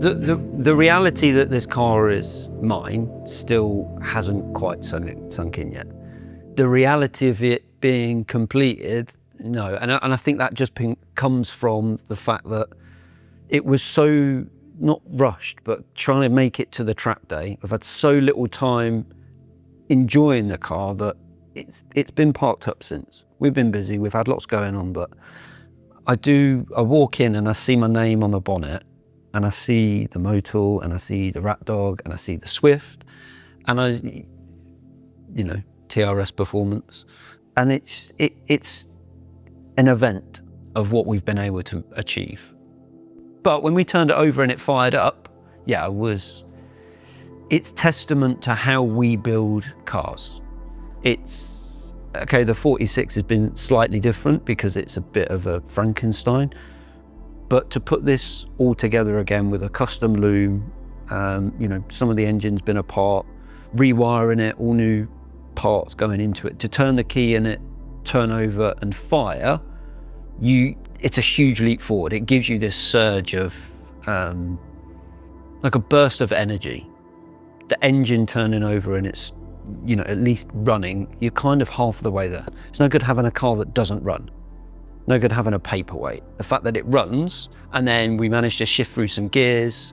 The reality that this car is mine still hasn't quite sunk in yet. The reality of it being completed, no. And I think that just comes from the fact that it was so, not rushed, but trying to make it to the track day. I've had so little time enjoying the car that it's been parked up since. We've been busy, we've had lots going on, but I walk in and I see my name on the bonnet, and I see the Motul, and I see the Rat Dog, and I see the Swift, and TRS Performance, and it's an event of what we've been able to achieve. But when we turned it over and it fired up, yeah, it's testament to how we build cars. It's, okay, the 46 has been slightly different because it's a bit of a Frankenstein, but to put this all together again with a custom loom, some of the engine's been apart, rewiring it, all new parts going into it, to turn the key in it, turn over and fire, it's a huge leap forward. It gives you this surge of, like a burst of energy. The engine turning over and it's, at least running, you're kind of half the way there. It's no good having a car that doesn't run. No good having a paperweight. The fact that it runs, and then we managed to shift through some gears,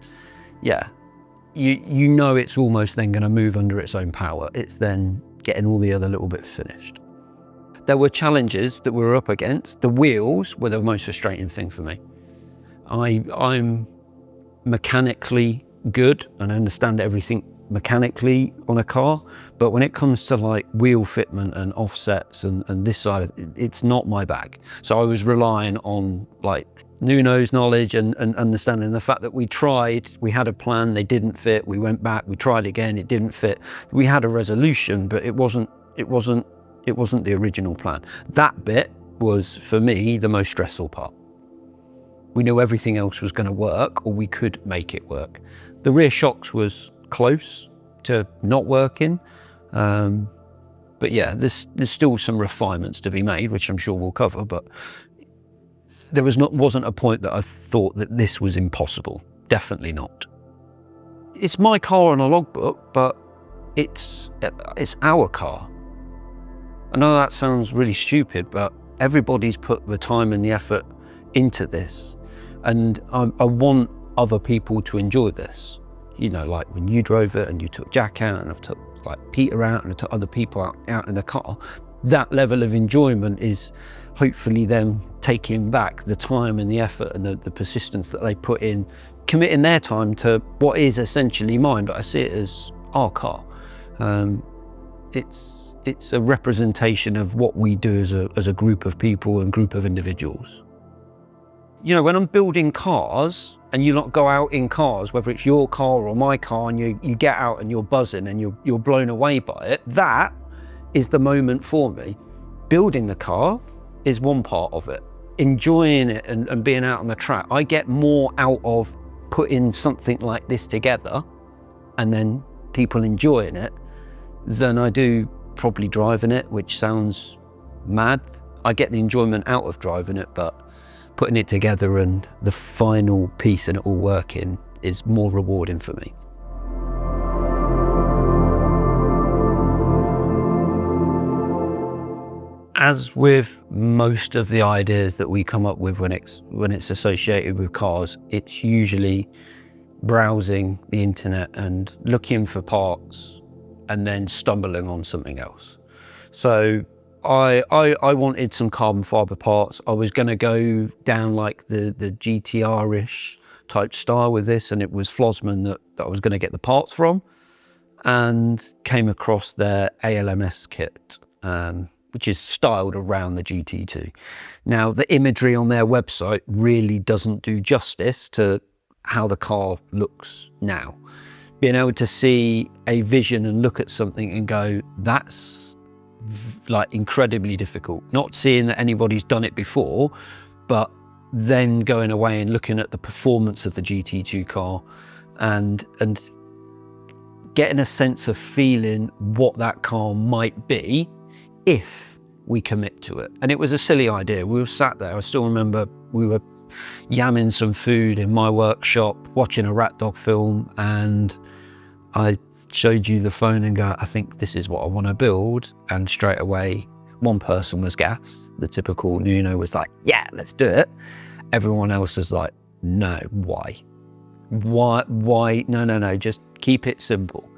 yeah, you know it's almost then going to move under its own power. It's then getting all the other little bits finished. There were challenges that we were up against. The wheels were the most frustrating thing for me. I'm mechanically good and I understand everything mechanically on a car, but when it comes to like wheel fitment and offsets and this side, it's not my bag. So I was relying on like Nuno's knowledge and understanding the fact that we had a plan, they didn't fit, we went back, we tried again, it didn't fit. We had a resolution, but it wasn't the original plan. That bit was, for me, the most stressful part. We knew everything else was going to work, or we could make it work. The rear shocks was close to not working, but yeah, there's still some refinements to be made, which I'm sure we'll cover, but there wasn't a point that I thought that this was impossible. Definitely not. It's my car on a logbook, but it's our car. I know that sounds really stupid, but everybody's put the time and the effort into this, and I want other people to enjoy this. Like when you drove it and you took Jack out and I've took like Peter out and I took other people out in the car, that level of enjoyment is hopefully them taking back the time and the effort and the persistence that they put in, committing their time to what is essentially mine, but I see it as our car. It's a representation of what we do as a group of people and group of individuals. When I'm building cars and you lot go out in cars, whether it's your car or my car, and you get out and you're buzzing and you're blown away by it, that is the moment for me. Building the car is one part of it. Enjoying it and being out on the track, I get more out of putting something like this together and then people enjoying it than I do probably driving it, which sounds mad. I get the enjoyment out of driving it, but putting it together and the final piece and it all working is more rewarding for me. As with most of the ideas that we come up with when it's associated with cars, it's usually browsing the internet and looking for parts and then stumbling on something else. So I wanted some carbon fiber parts. I was going to go down like the GTR-ish type style with this, and it was Flosman that I was going to get the parts from, and came across their ALMS kit, which is styled around the GT2. Now, the imagery on their website really doesn't do justice to how the car looks now. Being able to see a vision and look at something and go, that's like incredibly difficult. Not seeing that anybody's done it before, but then going away and looking at the performance of the GT2 car and getting a sense of feeling what that car might be if we commit to it. And it was a silly idea. We were sat there, I still remember we were yamming some food in my workshop, watching a rat dog film, and I showed you the phone and go, I think this is what I want to build. And straight away, one person was gassed. The typical Nuno was like, yeah, let's do it. Everyone else was like, no, why? Why? No, just keep it simple.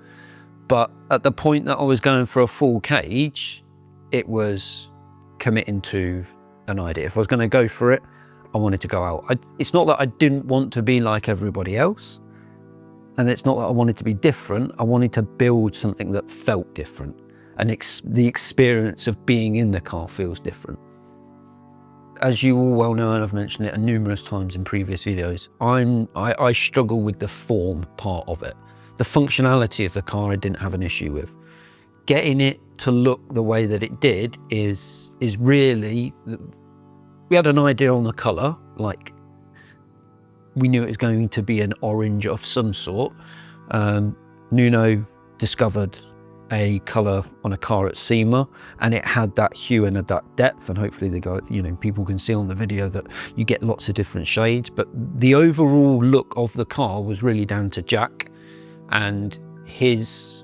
But at the point that I was going for a full cage, it was committing to an idea. If I was going to go for it, I wanted to go out. It's not that I didn't want to be like everybody else, and it's not that I wanted to be different. I wanted to build something that felt different, and the experience of being in the car feels different. As you all well know, and I've mentioned it numerous times in previous videos, I struggle with the form part of it. The functionality of the car I didn't have an issue with. Getting it to look the way that it did is really, we had an idea on the colour, like we knew it was going to be an orange of some sort. Nuno discovered a colour on a car at SEMA, and it had that hue and that depth, and hopefully people can see on the video that you get lots of different shades, but the overall look of the car was really down to Jack and his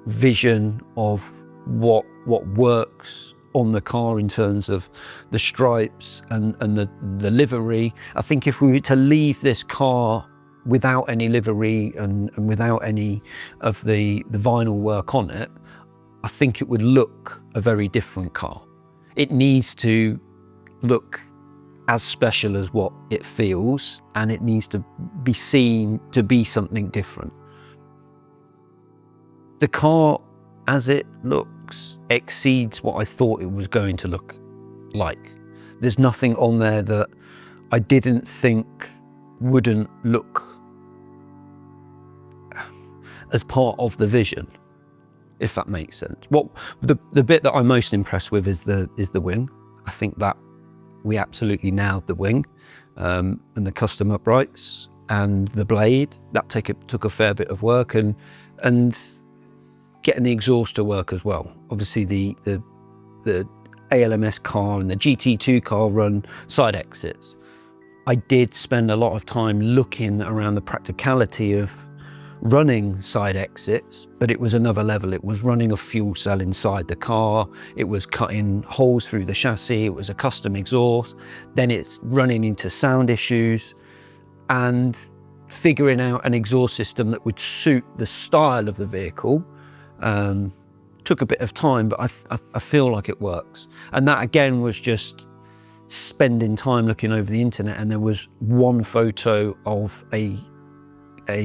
vision of what works on the car in terms of the stripes and the livery. I think if we were to leave this car without any livery and without any of the vinyl work on it, I think it would look a very different car. It needs to look as special as what it feels, and it needs to be seen to be something different. The car, as it looks, exceeds what I thought it was going to look like. There's nothing on there that I didn't think wouldn't look as part of the vision, if that makes sense. The bit that I'm most impressed with is the wing. I think that we absolutely nailed the wing, and the custom uprights and the blade. That took a fair bit of work, and getting the exhaust to work as well. Obviously the ALMS car and the GT2 car run side exits. I did spend a lot of time looking around the practicality of running side exits, but it was another level. It was running a fuel cell inside the car, it was cutting holes through the chassis, it was a custom exhaust, then it's running into sound issues, and figuring out an exhaust system that would suit the style of the vehicle took a bit of time, but I feel like it works. And that again was just spending time looking over the internet, and there was one photo of a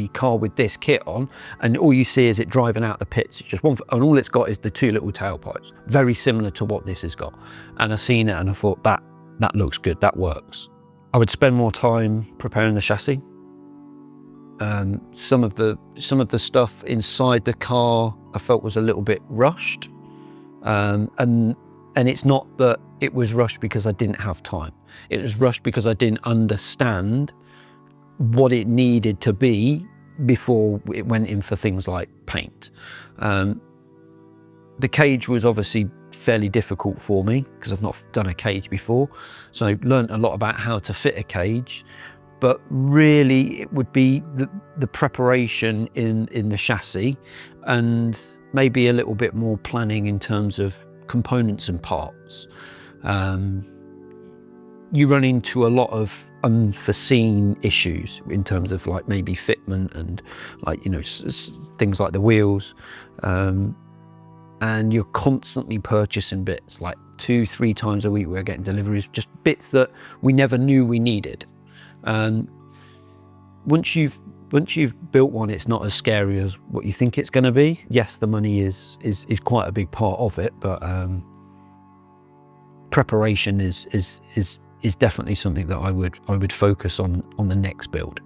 car with this kit on, and all you see is it driving out the pits. It's just one, and all it's got is the two little tailpipes, very similar to what this has got. And I seen it and I thought that looks good, that works. I would spend more time preparing the chassis. Some of the stuff inside the car I felt was a little bit rushed, and it's not that it was rushed because I didn't have time. It was rushed because I didn't understand what it needed to be before it went in for things like paint. The cage was obviously fairly difficult for me because I've not done a cage before, so I learned a lot about how to fit a cage. But really it would be the preparation in the chassis, and maybe a little bit more planning in terms of components and parts. You run into a lot of unforeseen issues in terms of like maybe fitment and things like the wheels, and you're constantly purchasing bits, like 2-3 times a week we're getting deliveries, just bits that we never knew we needed. And once you've built one, it's not as scary as what you think it's going to be. Yes, the money is quite a big part of it, but preparation is definitely something that I would focus on the next build.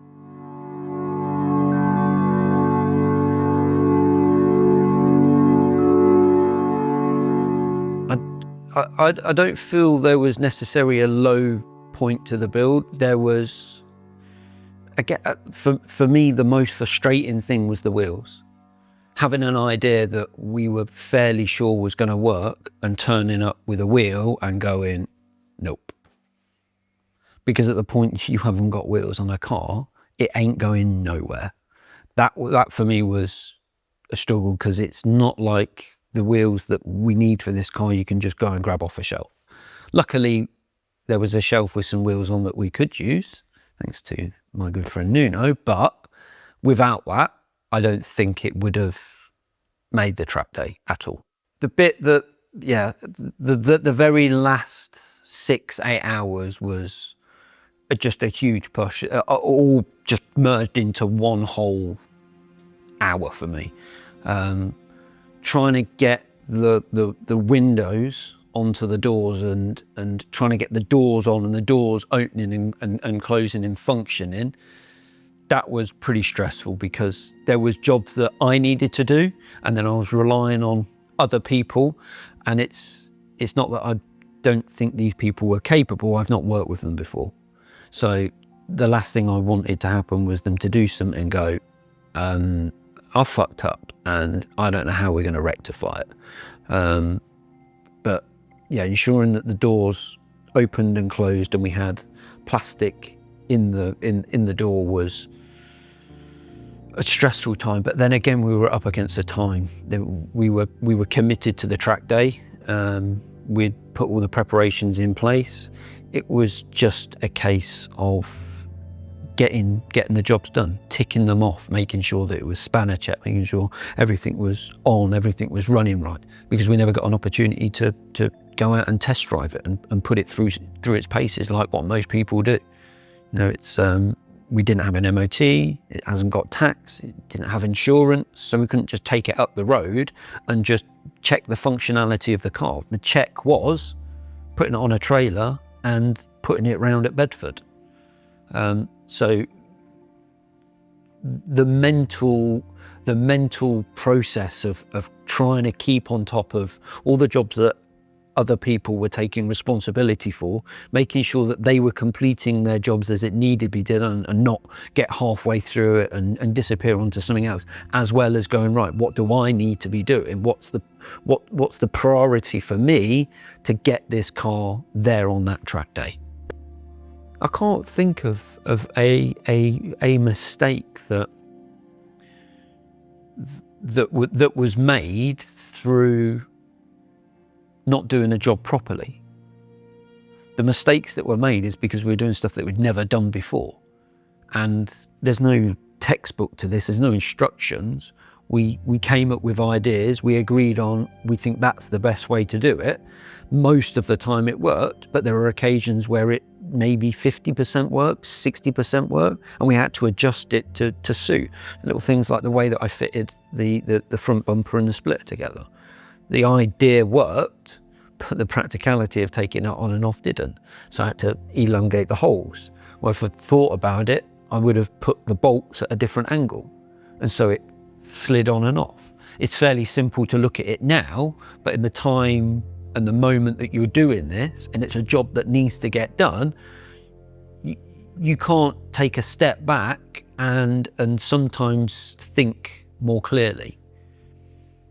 I don't feel there was necessarily a low point to the build. There was, again, for me, the most frustrating thing was the wheels. Having an idea that we were fairly sure was going to work and turning up with a wheel and going, nope. because at the point you haven't got wheels on a car, it ain't going nowhere. That for me was a struggle, because it's not like the wheels that we need for this car you can just go and grab off a shelf. Luckily, there was a shelf with some wheels on that we could use, thanks to my good friend Nuno, but without that, I don't think it would have made the track day at all. The bit that, yeah, the very last 6-8 hours was just a huge push, all just merged into one whole hour for me. Trying to get the windows onto the doors and trying to get the doors on and the doors opening and closing and functioning, that was pretty stressful, because there was jobs that I needed to do and then I was relying on other people, and it's not that I don't think these people were capable, I've not worked with them before. So the last thing I wanted to happen was them to do something and go, I fucked up and I don't know how we're going to rectify it. But yeah, ensuring that the doors opened and closed and we had plastic in the door was a stressful time. But then again, we were up against a time. We were committed to the track day. We'd put all the preparations in place. It was just a case of getting the jobs done, ticking them off, making sure that it was spanner check, making sure everything was on, everything was running right, because we never got an opportunity to go out and test drive it and put it through its paces like what most people do. You know, it's we didn't have an MOT, it hasn't got tax, it didn't have insurance, so we couldn't just take it up the road and just check the functionality of the car. The check was putting it on a trailer and putting it round at Bedford. So the mental process of trying to keep on top of all the jobs that other people were taking responsibility for, making sure that they were completing their jobs as it needed to be done and not get halfway through it and disappear onto something else, as well as going, right, what do I need to be doing? What's the priority for me to get this car there on that track day? I can't think of a mistake that was made through not doing a job properly. The mistakes that were made is because we were doing stuff that we'd never done before, and there's no textbook to this. There's no instructions. We came up with ideas. We agreed on. We think that's the best way to do it. Most of the time it worked, but there were occasions where it maybe 50% worked, 60% worked, and we had to adjust it to suit. Little things like the way that I fitted the front bumper and the splitter together. The idea worked, but the practicality of taking it on and off didn't. So I had to elongate the holes. Well, if I'd thought about it, I would have put the bolts at a different angle, and so it slid on and off. It's fairly simple to look at it now, but in the time and the moment that you're doing this, and it's a job that needs to get done, you can't take a step back and sometimes think more clearly,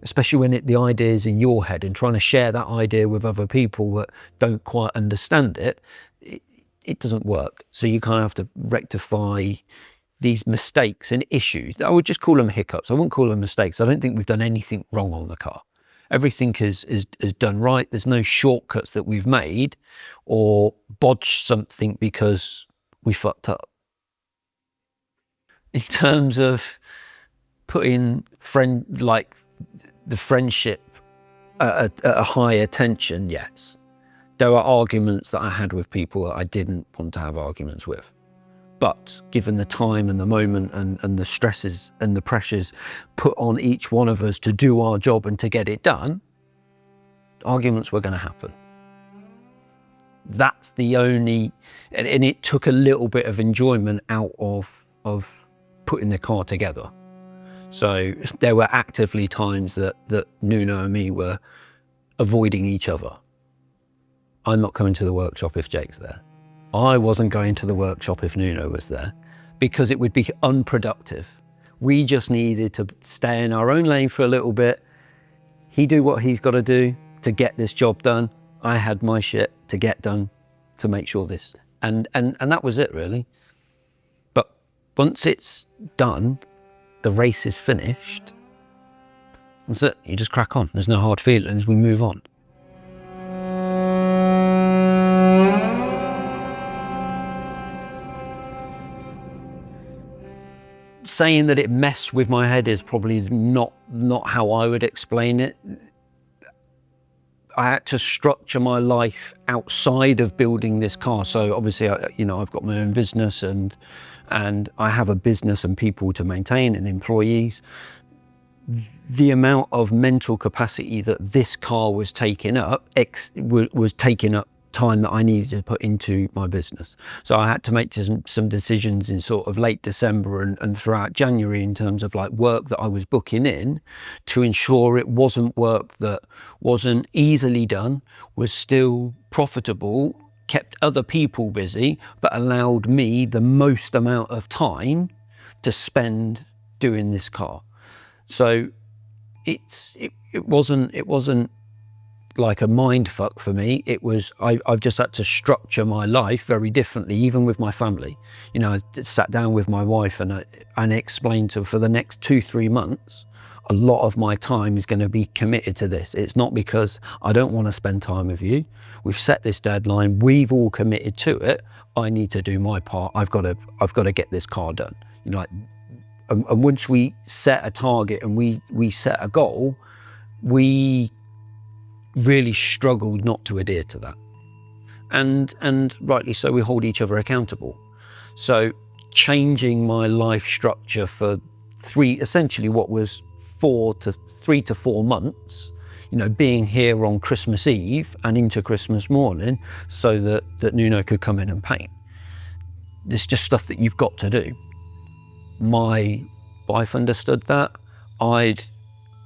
especially when the idea is in your head, and trying to share that idea with other people that don't quite understand it, it doesn't work. So you kind of have to rectify these mistakes and issues. I would just call them hiccups. I wouldn't call them mistakes. I don't think we've done anything wrong on the car. Everything is done right. There's no shortcuts that we've made or bodged something because we fucked up. In terms of putting the friendship at a higher tension, yes. There were arguments that I had with people that I didn't want to have arguments with. But given the time and the moment and the stresses and the pressures put on each one of us to do our job and to get it done, arguments were going to happen. That's the only, and it took a little bit of enjoyment out of putting the car together. So there were actively times that Nuno and me were avoiding each other. I'm not coming to the workshop if Jake's there. I wasn't going to the workshop if Nuno was there, because it would be unproductive. We just needed to stay in our own lane for a little bit. He do what he's got to do to get this job done. I had my shit to get done to make sure this And that was it really. But once it's done, the race is finished, that's it, you just crack on. There's no hard feelings, we move on. Saying that it messed with my head is probably not how I would explain it. I had to structure my life outside of building this car. So obviously, I've got my own business and I have a business and people to maintain and employees. The amount of mental capacity that this car was taking up was taking up time that I needed to put into my business. So I had to make some decisions in sort of late December and throughout January in terms of like work that I was booking in to ensure it wasn't work that wasn't easily done, was still profitable, kept other people busy, but allowed me the most amount of time to spend doing this car. So it wasn't like a mind fuck for me. It was, I've just had to structure my life very differently, even with my family. I sat down with my wife and explained to her, for the next 2-3 months, a lot of my time is going to be committed to this. It's not because I don't want to spend time with you. We've set this deadline. We've all committed to it. I need to do my part. I've got to get this car done. And once we set a target and we set a goal, we really struggled not to adhere to that. And rightly so, we hold each other accountable. So changing my life structure for essentially what was 3 to 4 months, being here on Christmas Eve and into Christmas morning so that Nuno could come in and paint. It's just stuff that you've got to do. My wife understood that. I'd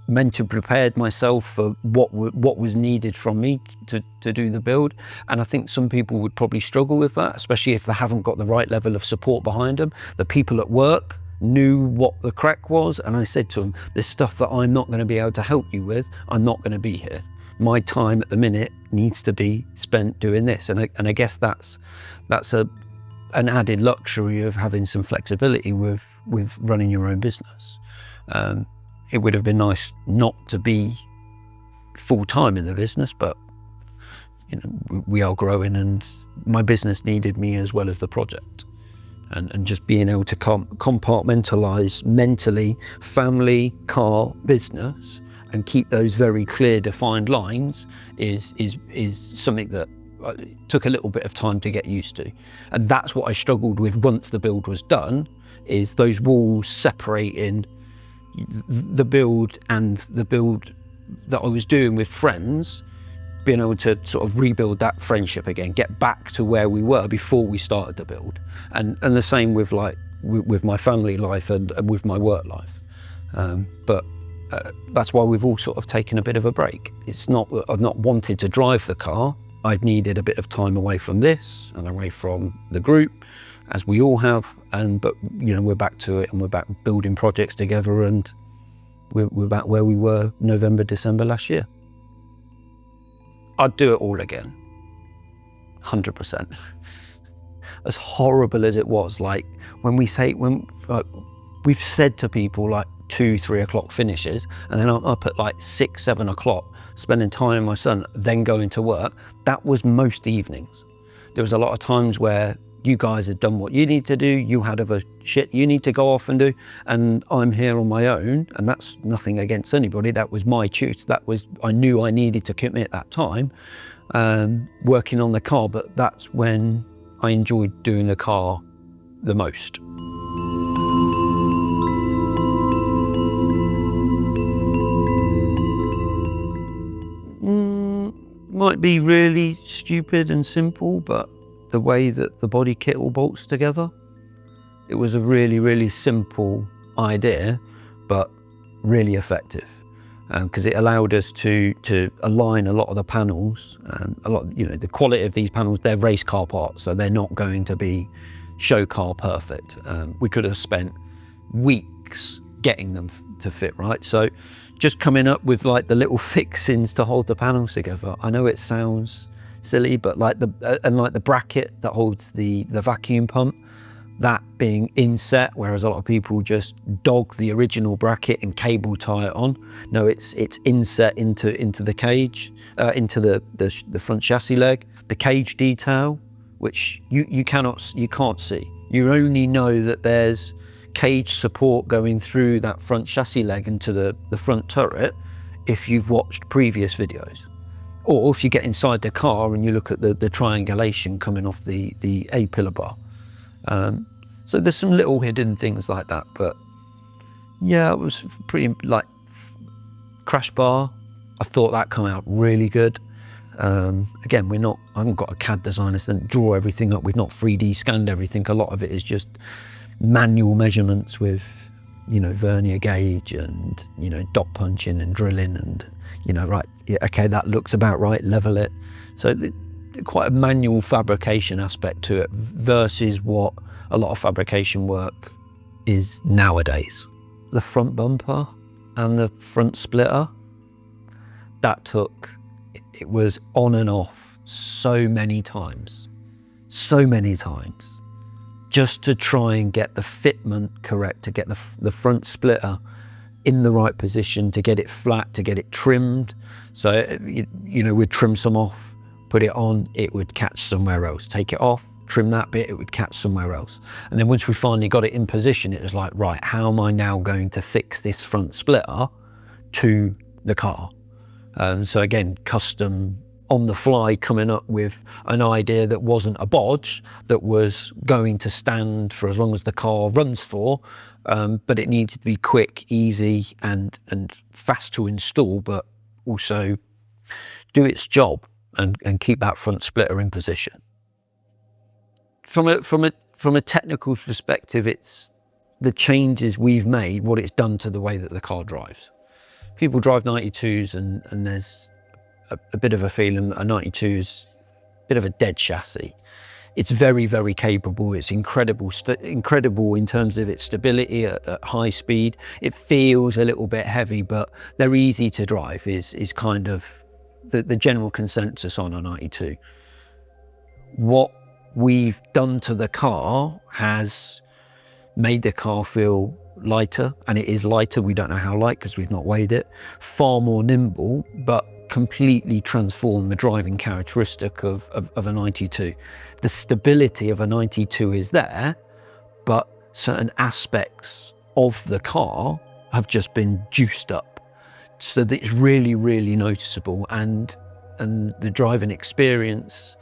mentally prepared myself for what was needed from me to do the build. And I think some people would probably struggle with that, especially if they haven't got the right level of support behind them. The people at work knew what the crack was, and I said to them, there's stuff that I'm not going to be able to help you with. I'm not going to be here. My time at the minute needs to be spent doing this. And I guess that's an added luxury of having some flexibility with running your own business. It would have been nice not to be full-time in the business, but we are growing and my business needed me as well as the project. And just being able to compartmentalize mentally family, car, business, and keep those very clear defined lines is something that took a little bit of time to get used to. And that's what I struggled with once the build was done, is those walls separating the build and the build that I was doing with friends, being able to sort of rebuild that friendship again, get back to where we were before we started the build. And the same with with my family life and with my work life. But that's why we've all sort of taken a bit of a break. It's not that I've not wanted to drive the car. I'd needed a bit of time away from this and away from the group, as we all have. But we're back to it, and we're back building projects together, and we're back where we were November, December last year. I'd do it all again, 100%. As horrible as it was, like we've said to people like 2-3 o'clock finishes, and then I'm up at like 6-7 o'clock spending time with my son, then going to work. That was most evenings. There was a lot of times where you guys had done what you need to do, you had other shit you need to go off and do, and I'm here on my own. And that's nothing against anybody. That was my choice. I knew I needed to commit that time working on the car, but that's when I enjoyed doing the car the most. Might be really stupid and simple, but the way that the body kit all bolts together, it was a really, really simple idea, but really effective, because it allowed us to align a lot of the panels. The quality of these panels, they're race car parts, so they're not going to be show car perfect. We could have spent weeks getting them to fit right. So just coming up with like the little fixings to hold the panels together. I know it sounds silly, but like the bracket that holds the vacuum pump, that being inset, whereas a lot of people just dog the original bracket and cable tie it on. No, it's inset into the cage, into the front chassis leg. The cage detail, which you can't see. You only know that there's cage support going through that front chassis leg into the front turret if you've watched previous videos. Or if you get inside the car and you look at the triangulation coming off the A-pillar bar. So there's some little hidden things like that, but yeah, it was pretty, like, crash bar, I thought that come out really good. Again, I haven't got a CAD designer to draw everything up. We've not 3D scanned everything. A lot of it is just manual measurements with, vernier gauge and, dot punching and drilling and, right, yeah, okay, that looks about right, level it. So quite a manual fabrication aspect to it versus what a lot of fabrication work is nowadays. The front bumper and the front splitter, it was on and off so many times, just to try and get the fitment correct, to get the front splitter in the right position, to get it flat, to get it trimmed. So, we'd trim some off, put it on, it would catch somewhere else. Take it off, trim that bit, it would catch somewhere else. And then once we finally got it in position, it was like, right, how am I now going to fix this front splitter to the car? So again, custom on the fly, coming up with an idea that wasn't a bodge, that was going to stand for as long as the car runs for, but it needed to be quick, easy, and fast to install, but also do its job and keep that front splitter in position. From a technical perspective, it's the changes we've made, what it's done to the way that the car drives. People drive 92s and there's a bit of a feeling that a 92 is a bit of a dead chassis. It's very, very capable. It's incredible in terms of its stability at high speed. It feels a little bit heavy, but they're easy to drive is kind of the general consensus on a 92. What we've done to the car has made the car feel lighter, and it is lighter. We don't know how light because we've not weighed it. Far more nimble, but completely transformed the driving characteristic of a 92. The stability of a 92 is there, but certain aspects of the car have just been juiced up so that it's really, really noticeable. And the driving experience,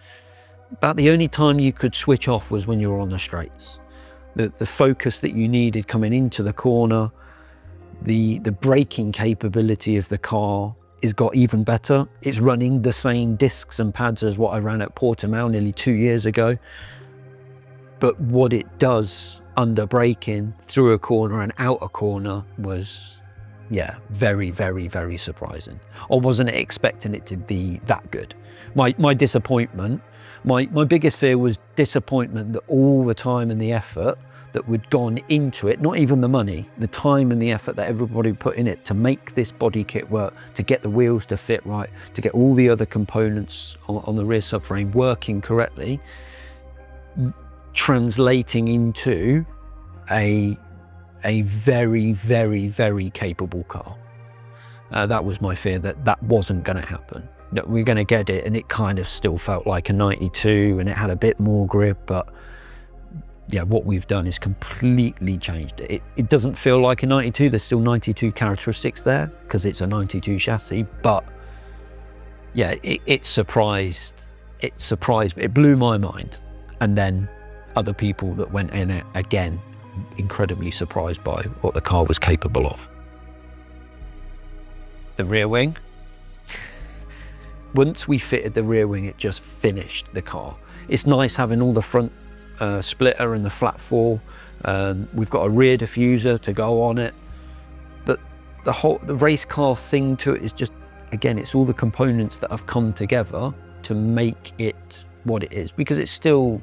about the only time you could switch off was when you were on the straights. The focus that you needed coming into the corner, the braking capability of the car has got even better. It's running the same discs and pads as what I ran at Portimao nearly 2 years ago. But what it does under braking through a corner and out a corner was, yeah, very, very, very surprising. I wasn't expecting it to be that good. My disappointment, my biggest fear was disappointment that all the time and the effort that would gone into it, not even the money, the time and the effort that everybody put in it to make this body kit work, to get the wheels to fit right, to get all the other components on the rear subframe working correctly, translating into a very, very, very capable car. That was my fear, that wasn't going to happen. That we're going to get it, and it kind of still felt like a 92, and it had a bit more grip, but yeah, what we've done is completely changed it. It doesn't feel like a 92. There's still 92 characteristics there because it's a 92 chassis, but yeah, it surprised me. It blew my mind. And then other people that went in it, again, incredibly surprised by what the car was capable of. The rear wing. Once we fitted the rear wing, it just finished the car. It's nice having all the front splitter and the flat four. We've got a rear diffuser to go on it, but the race car thing to it is just, again, it's all the components that have come together to make it what it is, because it's still,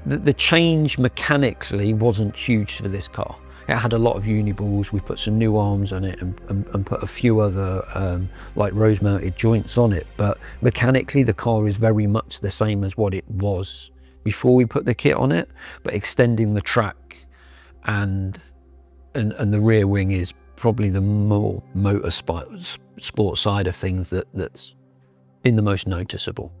the change mechanically wasn't huge for this car. It had a lot of uni balls. We put some new arms on it and put a few other like rose mounted joints on it. But mechanically, the car is very much the same as what it was before we put the kit on it, but extending the track and the rear wing is probably the more sport side of things that's been the most noticeable.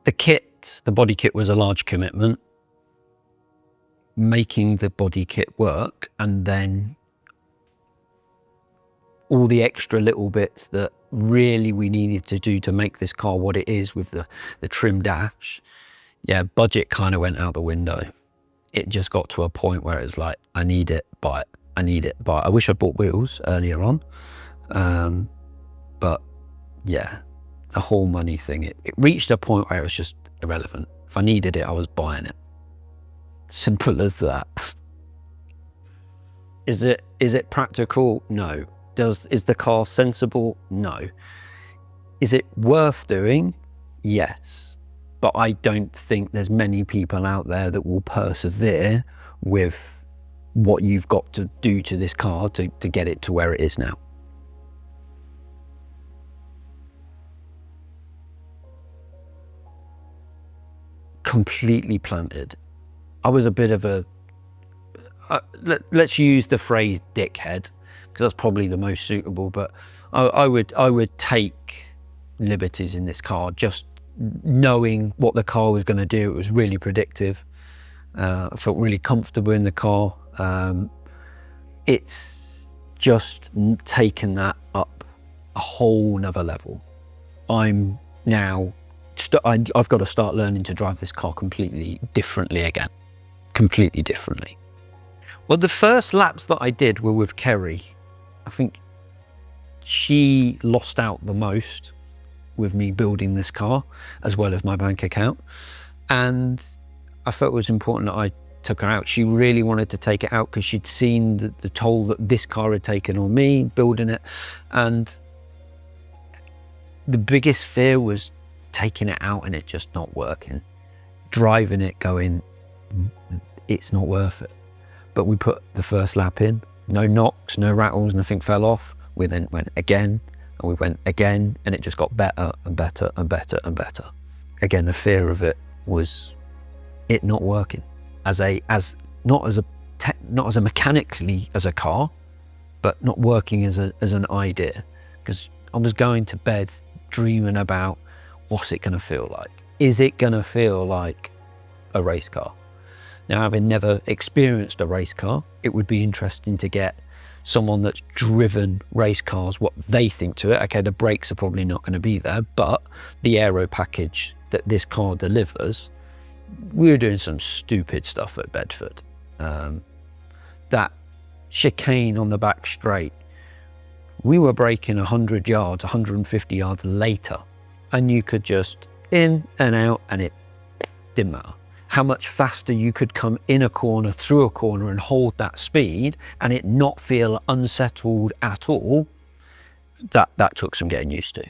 The body kit was a large commitment. Making the body kit work, and then all the extra little bits that really we needed to do to make this car what it is with the trim dash. Yeah, budget kind of went out the window. It just got to a point where it's like, I need it, buy it. I need it, buy it. I wish I'd bought wheels earlier on. But yeah, the whole money thing, it reached a point where it was just irrelevant. If I needed it, I was buying it. Simple as that. Is it practical? No. Is the car sensible? No. Is it worth doing? Yes. But I don't think there's many people out there that will persevere with what you've got to do to this car to get it to where it is now. Completely planted. I was a bit of a, let's use the phrase dickhead, because that's probably the most suitable, but I would take liberties in this car, just knowing what the car was going to do. It was really predictive. I felt really comfortable in the car. It's just taken that up a whole nother level. I'm now, I've got to start learning to drive this car completely differently again. Completely differently. Well, the first laps that I did were with Kerry. I think she lost out the most with me building this car, as well as my bank account. And I felt it was important that I took her out. She really wanted to take it out because she'd seen the toll that this car had taken on me building it. And the biggest fear was taking it out and it just not working. Driving it going, it's not worth it. But we put the first lap in, no knocks, no rattles, nothing fell off. We then went again, and we went again, and it just got better and better and better and better. Again, the fear of it was it not working not as a mechanically as a car, but not working as an idea. Because I was going to bed dreaming about, what's it going to feel like? Is it going to feel like a race car? Now, having never experienced a race car, it would be interesting to get someone that's driven race cars, what they think to it. Okay, the brakes are probably not going to be there, but the aero package that this car delivers, we were doing some stupid stuff at Bedford. That chicane on the back straight, we were braking 100 yards, 150 yards later, and you could just in and out, and it didn't matter. How much faster you could come in a corner, through a corner, and hold that speed and it not feel unsettled at all, that took some getting used to.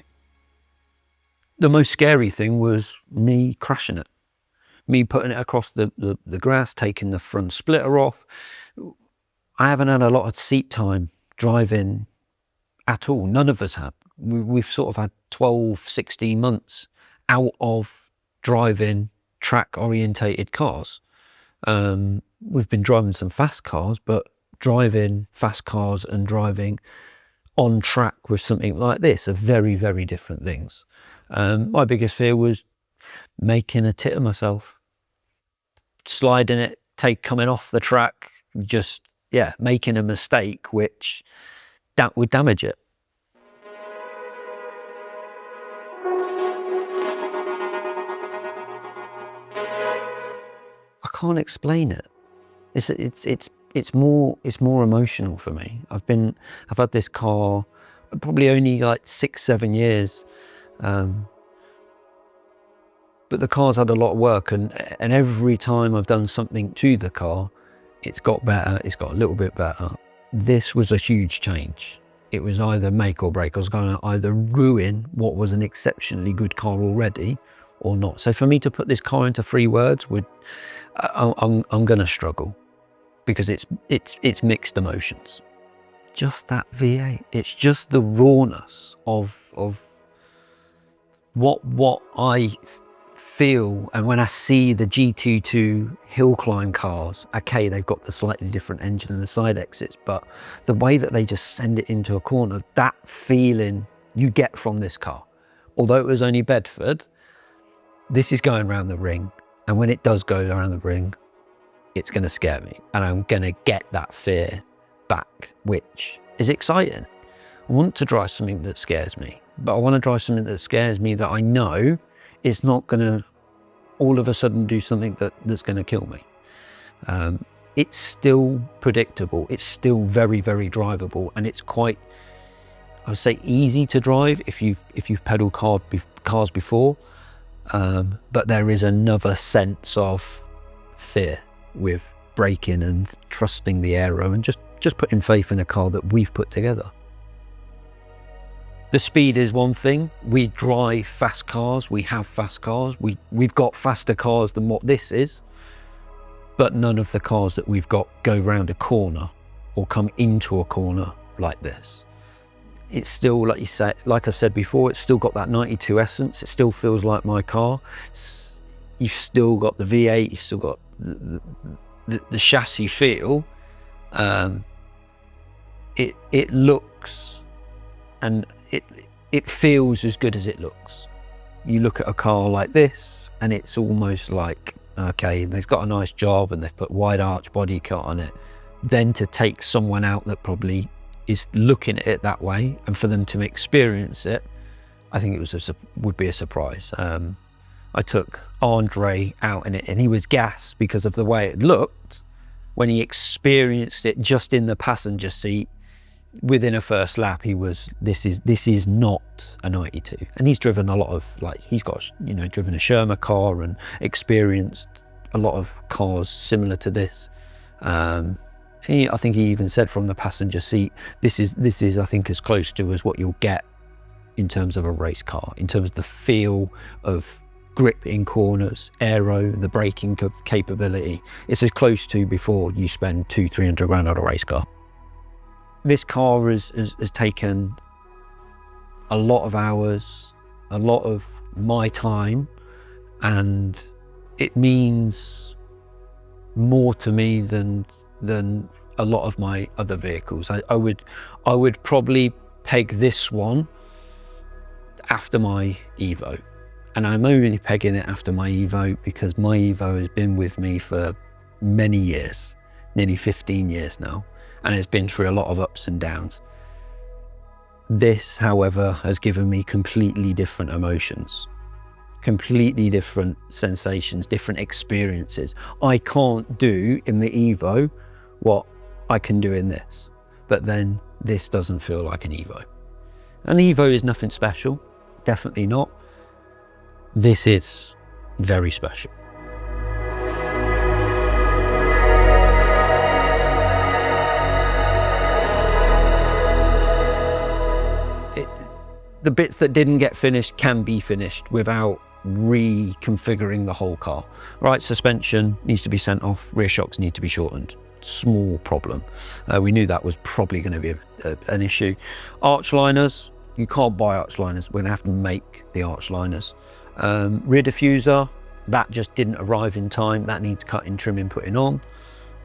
The most scary thing was me crashing it. Me putting it across the grass, taking the front splitter off. I haven't had a lot of seat time driving at all. None of us have. We've sort of had 12, 16 months out of driving track orientated cars. We've been driving some fast cars, but driving fast cars and driving on track with something like this are very, very different things. My biggest fear was making a tit of myself, sliding it, coming off the track, just making a mistake which that would damage it. I can't explain it. It's more emotional for me. I've had this car probably only like 6-7 years, but the car's had a lot of work, and every time I've done something to the car, it's got better. It's got a little bit better. This was a huge change. It was either make or break. I was going to either ruin what was an exceptionally good car already, or not. So for me to put this car into 3 words I'm going to struggle, because it's mixed emotions. Just that V8, it's just the rawness of what I feel. And when I see the GT2 hill climb cars, okay, they've got the slightly different engine and the side exits, but the way that they just send it into a corner, that feeling you get from this car. Although it was only Bedford, this is going around the ring, and when it does go around the ring, it's going to scare me, and I'm going to get that fear back, which is exciting. I want to drive something that scares me, but I want to drive something that scares me that I know it's not going to all of a sudden do something that's going to kill me. It's still predictable, it's still very, very drivable, and it's quite, I would say, easy to drive if you've pedalled cars before. But there is another sense of fear with braking and trusting the aero and just putting faith in a car that we've put together. The speed is one thing. We drive fast cars, we have fast cars, we've got faster cars than what this is, but none of the cars that we've got go round a corner or come into a corner like this. It's still, like you say, like I've said before, it's still got that 92 essence. It still feels like my car. You've still got the V8, you've still got the chassis feel. It looks, and it feels as good as it looks. You look at a car like this and it's almost like, okay, they've got a nice job and they've put wide arch body kit on it. Then to take someone out that probably is looking at it that way, and for them to experience it, I think it would be a surprise. I took Andre out in it and he was gassed because of the way it looked. When he experienced it just in the passenger seat, within a first lap, he was, this is not a 92. And he's driven a lot of, like, he's got, you know, driven a Sherma car and experienced a lot of cars similar to this. I think he even said from the passenger seat, this is I think as close to as what you'll get in terms of a race car, in terms of the feel of grip in corners, aero, the braking capability. It's as close to before you spend 200-300 grand on a race car. This car has taken a lot of hours, a lot of my time, and it means more to me than a lot of my other vehicles. I would probably peg this one after my Evo, and I'm only pegging it after my Evo because my Evo has been with me for many years, nearly 15 years now, and it's been through a lot of ups and downs. This, however, has given me completely different emotions, completely different sensations, different experiences. I can't do in the Evo what I can do in this, but then this doesn't feel like an Evo. An Evo is nothing special, definitely not. This is very special. The bits that didn't get finished can be finished without reconfiguring the whole car. Right, suspension needs to be sent off, rear shocks need to be shortened. Small problem. We knew that was probably going to be an issue. Arch liners, you can't buy arch liners. We're going to have to make the arch liners. Rear diffuser, that just didn't arrive in time. That needs cutting, trimming, putting on.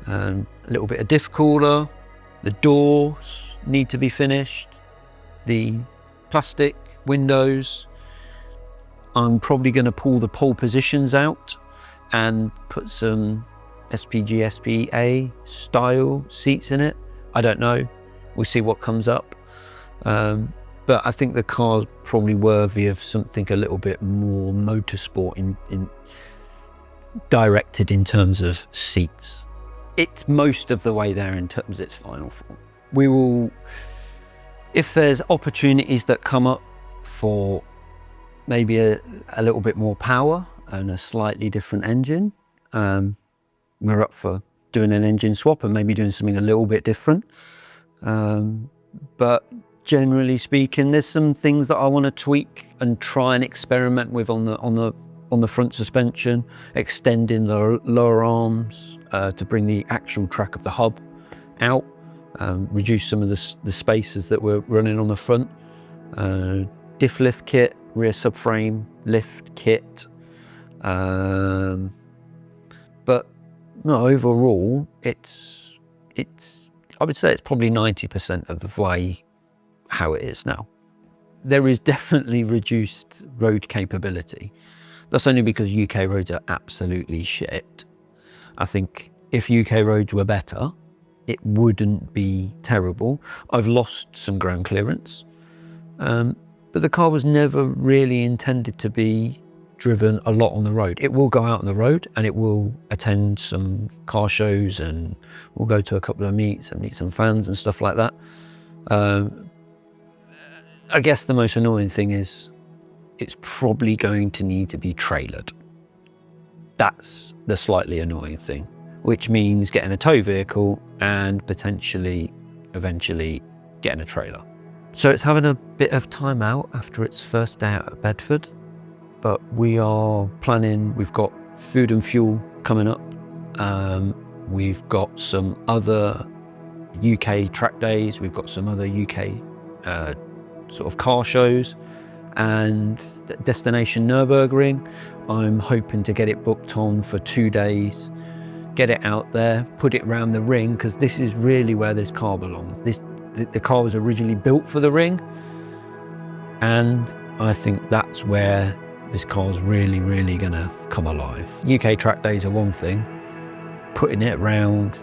A little bit of diff cooler. The doors need to be finished. The plastic windows, I'm probably going to pull the pole positions out and put some SPG, SPA style seats in it. I don't know, we'll see what comes up. But I think the car's probably worthy of something a little bit more motorsport in directed in terms of seats. It's most of the way there in terms of its final form. We will, if there's opportunities that come up for maybe a little bit more power and a slightly different engine, we're up for doing an engine swap and maybe doing something a little bit different. But generally speaking, there's some things that I want to tweak and try and experiment with on the on the front suspension, extending the lower arms to bring the actual track of the hub out, reduce some of the spaces that we're running on the front. Diff lift kit, rear subframe lift kit. But no, overall, it's I would say it's probably 90% of the way how it is now. There is definitely reduced road capability. That's only because UK roads are absolutely shit. I think if UK roads were better, it wouldn't be terrible. I've lost some ground clearance, but the car was never really intended to be driven a lot on the road. It will go out on the road and it will attend some car shows, and we'll go to a couple of meets and meet some fans and stuff like that. I guess the most annoying thing is it's probably going to need to be trailered. That's the slightly annoying thing, which means getting a tow vehicle and potentially, eventually, getting a trailer. So it's having a bit of time out after its first day out at Bedford, but we are planning, we've got food and fuel coming up. We've got some other UK track days, we've got some other UK sort of car shows, and destination Nürburgring. I'm hoping to get it booked on for 2 days, get it out there, put it around the ring, because this is really where this car belongs. The car was originally built for the ring, and I think that's where this car's really, really gonna come alive. UK track days are one thing, putting it around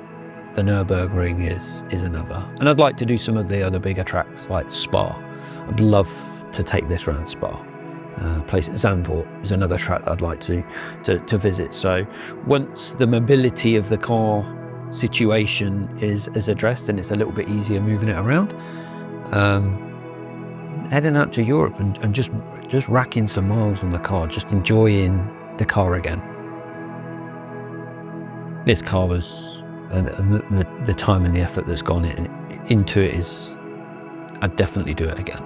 the Nürburgring is another. And I'd like to do some of the other bigger tracks like Spa. I'd love to take this around Spa. Place at Zandvoort is another track that I'd like to visit. So once the mobility of the car situation is addressed and it's a little bit easier moving it around, heading out to Europe and just racking some miles on the car, just enjoying the car again. This car was, the time and the effort that's gone into it is, I'd definitely do it again.